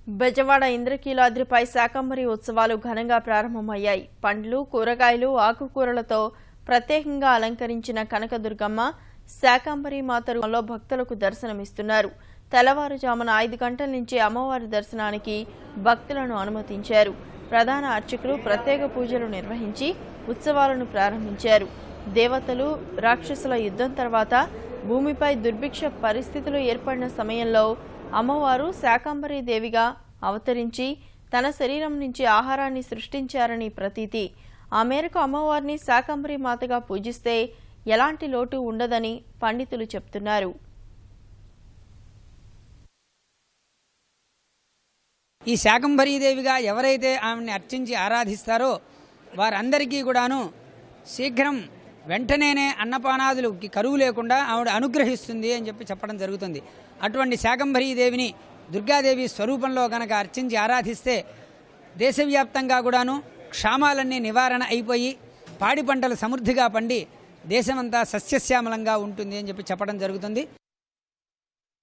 బెజవాడ ఇంద్రకీలాద్రిపై శాకంబరి ఉత్సవాలు ఘనంగా ప్రారంభమయ్యాయి. పండ్లు, కూరగాయలు, ఆకుకూరలతో ప్రత్యేకంగా అలంకరించిన కనకదుర్గమ్మ, శాకంబరి మాత రూపంలో భక్తులకు దర్శనమిస్తున్నారు. తెల్లవారుజామున 5 గంటల నుంచి అమ్మవారి దర్శనానికి భక్తులను అనుమతించారు. ప్రధాన అర్చకులు ప్రత్యేక పూజలు నిర్వహించి ఉత్సవాలను ప్రారంభించారు. దేవతలు, రాక్షసుల యుద్ధం తర్వాత భూమిపై దుర్భిక్ష పరిస్థితులు ఏర్పడిన సమయంలో అమ్మవారు శాకంబరీ దేవిగా అవతరించి తన శరీరం నుంచి ఆహారాన్ని సృష్టించారని ప్రతీతి. ఆ మేరకు అమ్మవారిని శాకంబరీ మాతగా పూజిస్తే ఎలాంటి లోటు ఉండదని పండితులు చెప్తున్నారు. ఈ శాకంబరీదేవిగా ఎవరైతే ఆమెను అర్చించి ఆరాధిస్తారో వారందరికీ కూడాను శీఘ్రం వెంటనేనే అన్నపానాదులకి కరువు లేకుండా ఆవిడ అనుగ్రహిస్తుంది అని చెప్పడం జరుగుతుంది. అటువంటి శాకంబరీదేవిని దుర్గాదేవి స్వరూపంలో కనుక అర్చించి ఆరాధిస్తే దేశవ్యాప్తంగా కూడాను క్షామాలన్నీ నివారణ అయిపోయి పాడి పంటలు సమృద్ధిగా పండి దేశమంతా సస్యశ్యామలంగా ఉంటుంది అని చెప్పడం జరుగుతుంది.